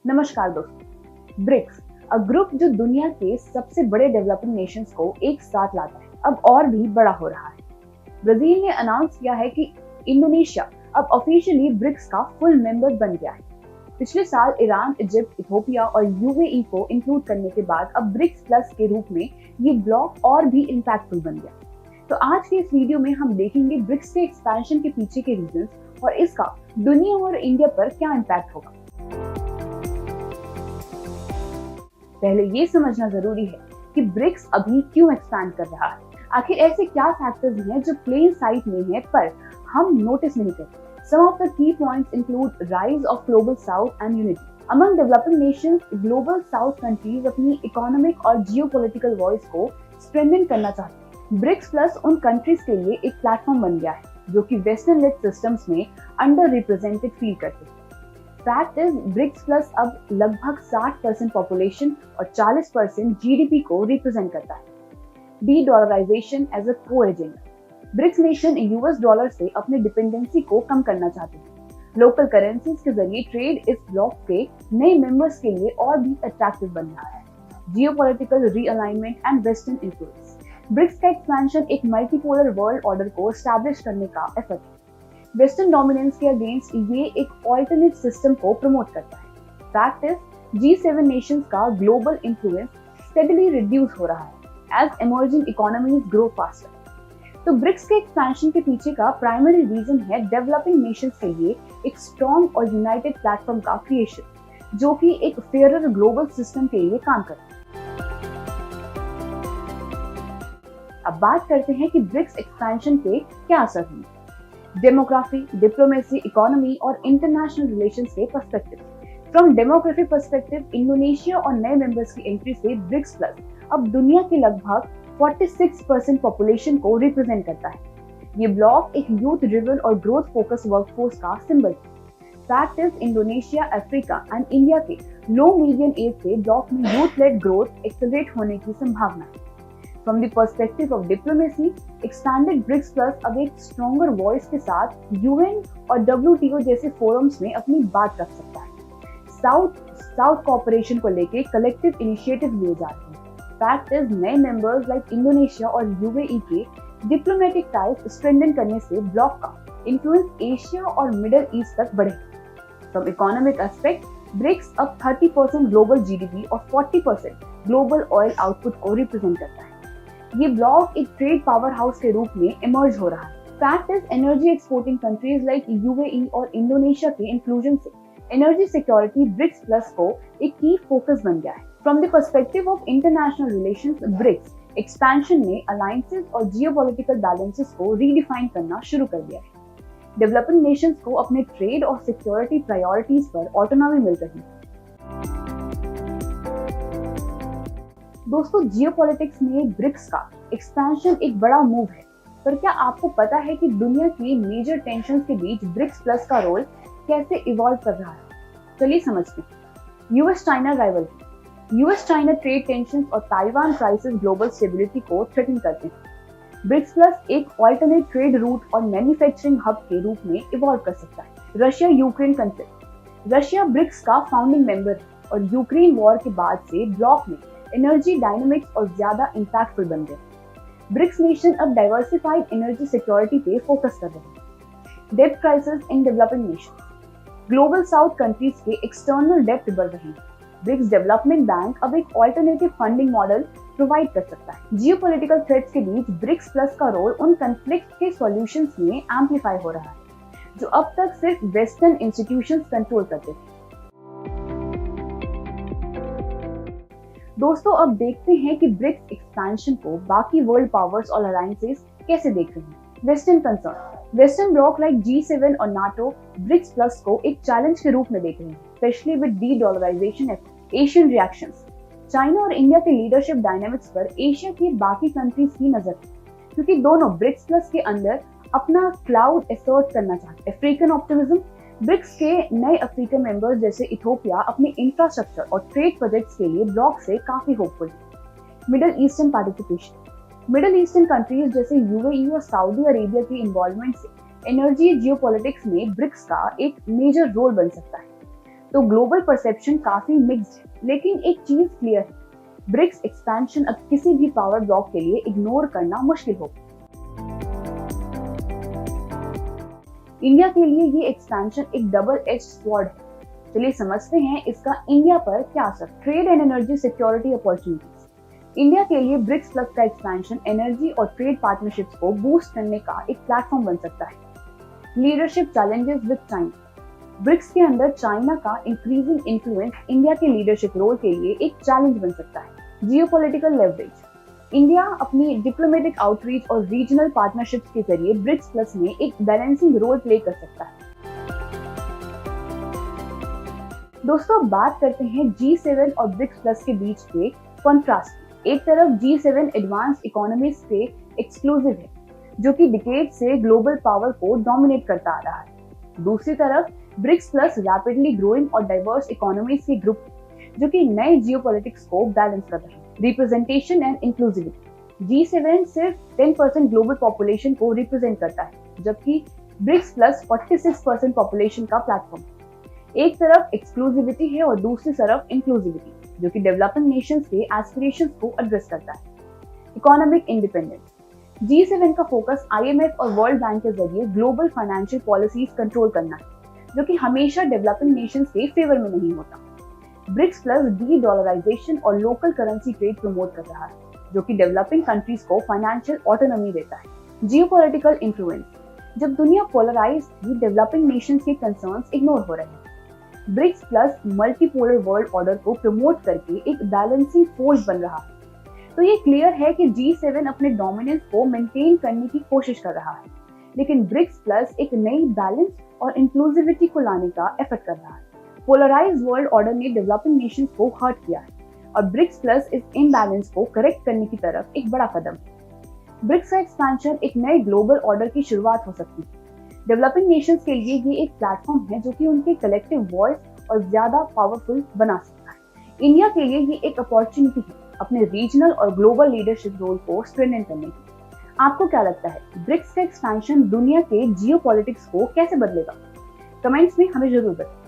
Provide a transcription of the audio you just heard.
नमस्कार दोस्तों। BRICS group जो दुनिया के सबसे बड़े डेवलपिंग नेशंस को एक साथ लाता है, अब और भी बड़ा हो रहा है। ब्राजील ने अनाउंस किया है कि इंडोनेशिया अब ऑफिशियली ब्रिक्स का फुल मेंबर बन गया है। पिछले साल ईरान, इजिप्ट, इथोपिया और यूएई को इंक्लूड करने के बाद अब ब्रिक्स प्लस के रूप में ये ब्लॉक और भी इम्पैक्टफुल बन गया। तो आज के इस वीडियो में हम देखेंगे ब्रिक्स के एक्सपेंशन के पीछे के रीजंस और इसका दुनिया और इंडिया पर क्या इम्पैक्ट होगा। पहले ये समझना जरूरी है कि ब्रिक्स अभी क्यों एक्सपैंड कर रहा है। आखिर ऐसे क्या फैक्टर्स हैं जो प्लेन साइट में है पर हम नोटिस नहीं करते। Some of the key points include rise of global south and unity. Among developing nations, global south countries अपनी इकोनॉमिक और जियोपॉलिटिकल वॉइस को स्ट्रेंथन करना चाहते हैं। ब्रिक्स प्लस उन कंट्रीज के लिए एक प्लेटफॉर्म बन गया है जो कि वेस्टर्न लेड सिस्टम्स में अंडर रिप्रेजेंटेड फील करते हैं। फैक्ट इज ब्रिक्स प्लस अब लगभग 60% पॉपुलेशन और 40% जीडीपी को रिप्रेजेंट करता है। De-dollarisation as a core agenda. BRICS nation US dollar से अपनी डिपेंडेंसी को कम करना चाहते हैं। लोकल करेंसीज के जरिए ट्रेड इस ब्लॉक के नए मेंबर्स के लिए और भी अट्रैक्टिव बन रहा है। Geopolitical realignment and western influence. BRICS का एक्सपेंशन एक मल्टीपोलर वर्ल्ड ऑर्डर को एस्टैब्लिश करने का एफर्ट है। वेस्टर्न डोमिनेंस के अगेंस्ट ये एक ऑल्टरनेट सिस्टम को प्रमोट करता है। फैक्ट इज G7 नेशंस का ग्लोबल इन्फ्लुएंस स्टेडली रिड्यूस हो रहा है as emerging economies grow faster. तो ब्रिक्स के एक्सपेंशन के पीछे का प्राइमरी रीजन है डेवलपिंग नेशंस के लिए एक स्ट्रॉन्ग और यूनाइटेड प्लेटफॉर्म का क्रिएशन जो कि एक फेयरर ग्लोबल सिस्टम के लिए काम करता है। अब बात करते हैं कि ब्रिक्स एक्सपेंशन के क्या असर होंगे। डेमोग्राफी, डिप्लोमेसी, इकोनॉमी और इंटरनेशनल रिलेशंस के perspective. From demography perspective, Indonesia और नए मेंबर्स की एंट्री से ब्रिक्स प्लस अब दुनिया के लगभग 46% पॉपुलेशन को रिप्रेजेंट करता है। ये ब्लॉक एक यूथ ड्रिवन और ग्रोथ फोकस वर्कफोर्स का सिंबल है। Fact is Indonesia, Africa and India के लो मीडियम एज से ब्लॉक में यूथ लेड ग्रोथ एक्सेलरेट होने की संभावना है। From the perspective of diplomacy, expanded BRICS Plus अब एक stronger voice के साथ UN और WTO जैसे forums में अपनी बात रख सकता है। South cooperation को लेके collective initiative लिए जा रहे हैं। Fact is नए members like इंडोनेशिया और UAE के diplomatic ties strengthen करने से bloc का influence एशिया और मिडल ईस्ट तक बढ़ेगा। From economic aspect, BRICS अब 30% global GDP और 40% global oil output को represent करता है। ये ब्लॉक एक ट्रेड पावर हाउस के रूप में इमर्ज हो रहा है। Fact is energy exporting countries like UAE और इंडोनेशिया के इंक्लूजन से एनर्जी सिक्योरिटी ब्रिक्स प्लस को एक की फोकस बन गया है। From the perspective of international relations, BRICS expansion ने अलायंसेस और जियोपॉलिटिकल बैलेंसेस को रीडिफाइन करना शुरू कर दिया है। डेवलपिंग नेशंस को अपने ट्रेड और सिक्योरिटी प्रायोरिटीज पर ऑटोनॉमी मिल रही है। दोस्तों, जियोपॉलिटिक्स में ब्रिक्स का एक्सपेंशन एक बड़ा मूव है, पर क्या आपको पता है कि दुनिया की मेजर टेंशंस के बीच ब्रिक्स प्लस का रोल कैसे इवॉल्व कर रहा है? चलिए समझते हैं। US China rivalry. US China trade tensions और ताइवान क्राइसिस ग्लोबल स्टेबिलिटी को थ्रेटन करते हैं। ब्रिक्स प्लस एक ऑल्टरनेट ट्रेड रूट और मैन्युफैक्चरिंग हब के रूप में इवॉल्व कर सकता है। Russia Ukraine conflict. Russia BRICS का फाउंडिंग मेंबर है और यूक्रेन वॉर के बाद से ब्लॉक में एनर्जी डायनामिक्स और ज्यादा इंपैक्टफुल बन गए। ब्रिक्स नेशन अब डाइवर्सिफाइड एनर्जी सिक्योरिटी पे फोकस कर रहे हैं। डेब्ट crisis in developing nation. Global south countries के एक्सटर्नल डेब्ट बढ़ रहे हैं। ब्रिक्स डेवलपमेंट बैंक अब एक ऑल्टरनेटिव फंडिंग मॉडल प्रोवाइड कर सकता है। जियोपॉलिटिकल थ्रेट्स के बीच ब्रिक्स प्लस का रोल उन कॉन्फ्लिक्ट के सॉल्यूशंस में एम्पलीफाई हो रहा है जो अब तक सिर्फ वेस्टर्न इंस्टीट्यूशंस कंट्रोल करते थे। दोस्तों, अब देखते हैं कि ब्रिक्स एक्सपेंशन को बाकी वर्ल्ड पावर्स और अलायंसेस कैसे देख रहे हैं। Western concern. Western block like G7 और नाटो ब्रिक्स प्लस को एक चैलेंज के रूप में देख रहे हैं, specially with D-dollarisation effort. Asian reactions. China और इंडिया के लीडरशिप डायनामिक्स पर एशिया की बाकी कंट्रीज की नजर है, क्योंकि दोनों ब्रिक्स प्लस के अंदर अपना क्लाउड असर्ट करना चाहते हैं। African optimism. ब्रिक्स के नए अफ्रीकन मेंबर्स जैसे इथोपिया अपने इंफ्रास्ट्रक्चर और ट्रेड प्रोजेक्ट्स के लिए ब्लॉक से काफी होपफुल है। Middle eastern participation. Middle eastern countries जैसे यूएई और सऊदी अरेबिया की इन्वॉल्वमेंट से एनर्जी जियोपॉलिटिक्स में ब्रिक्स का एक मेजर रोल बन सकता है। तो ग्लोबल परसेप्शन काफी मिक्स्ड है, लेकिन एक चीज क्लियर है, ब्रिक्स एक्सपेंशन अब किसी भी पावर ब्लॉक के लिए इग्नोर करना मुश्किल होगा। इंडिया के लिए ये एक्सपेंशन एक डबल एज स्वॉर्ड है। चलिए समझते हैं इसका इंडिया पर क्या असर। Trade and energy security opportunities. India के लिए ब्रिक्स प्लस का एक्सपेंशन एनर्जी और ट्रेड पार्टनरशिप्स को बूस्ट करने का एक प्लेटफॉर्म बन सकता है। Leadership challenges with China. ब्रिक्स के अंदर चाइना का इंक्रीजिंग इन्फ्लुएंस इंडिया के लीडरशिप रोल के लिए एक चैलेंज बन सकता है। Geopolitical leverage. इंडिया अपनी डिप्लोमेटिक आउटरीच और रीजनल पार्टनरशिप्स के जरिए ब्रिक्स प्लस में एक बैलेंसिंग रोल प्ले कर सकता है। दोस्तों बात करते हैं G7 और ब्रिक्स प्लस के बीच के कॉन्ट्रास्ट। एक तरफ G7 एडवांस इकोनॉमीज के एक्सक्लूसिव है, जो कि डिकेड से ग्लोबल पावर को डोमिनेट करता आ रहा है। दूसरी तरफ ब्रिक्स प्लस रैपिडली ग्रोइंग और डाइवर्स इकोनॉमीज के ग्रुप, जो कि नए जियोपॉलिटिक्स को बैलेंस कर रहे हैं। Representation and inclusivity. G7 सिर्फ 10% ग्लोबल पॉपुलेशन को रिप्रेजेंट करता है, जबकि ब्रिक्स प्लस 46% पॉपुलेशन का प्लेटफॉर्म। एक तरफ एक्सक्लूसिविटी है और दूसरी तरफ इंक्लूसिविटी, जो कि डेवलपिंग नेशंस के एस्पिरेशंस को एड्रेस करता है। Economic independence. G7 का फोकस IMF और वर्ल्ड बैंक के जरिए ग्लोबल फाइनेंशियल पॉलिसीज कंट्रोल करना है, जो कि हमेशा डेवलपिंग नेशंस के फेवर में नहीं होता। ब्रिक्स प्लस डी-डॉलराइजेशन और लोकल करेंसी ट्रेड प्रमोट कर रहा है, जो कि डेवलपिंग कंट्रीज को फाइनेंशियल ऑटोनॉमी देता है। Geopolitical influence. जब दुनिया पोलराइज थी, डेवलपिंग नेशंस के कंसर्न्स इग्नोर हो रहे हैं। BRICS plus multipolar world order को प्रमोट करके एक बैलेंसिंग फोर्स बन रहा है। तो ये क्लियर है कि G7 अपने डोमिनेंस को मेंटेन करने की कोशिश कर रहा है, लेकिन ब्रिक्स प्लस एक नई बैलेंस और इंक्लूसिविटी को लाने का एफर्ट कर रहा है। पोलराइज वर्ल्ड ऑर्डर ने डेवलपिंग नेशंस को हर्ट किया है, और ब्रिक्स प्लस इस इम्बैलेंस को करेक्ट करने की तरफ एक बड़ा कदम है। ब्रिक्स का एक्सपेंशन एक नए ग्लोबल ऑर्डर की शुरुआत हो सकती है। डेवलपिंग नेशंस के लिए ये एक प्लेटफॉर्म है, जो कि उनके कलेक्टिव वॉइस और ज्यादा पावरफुल बना सकता है। इंडिया के लिए ये एक अपॉर्चुनिटी है अपने रीजनल और ग्लोबल लीडरशिप रोल को स्ट्रेंथन करने की। आपको क्या लगता है, ब्रिक्स का एक्सपेंशन दुनिया के जियोपॉलिटिक्स को कैसे बदलेगा? कमेंट्स में हमें जरूर बताएं।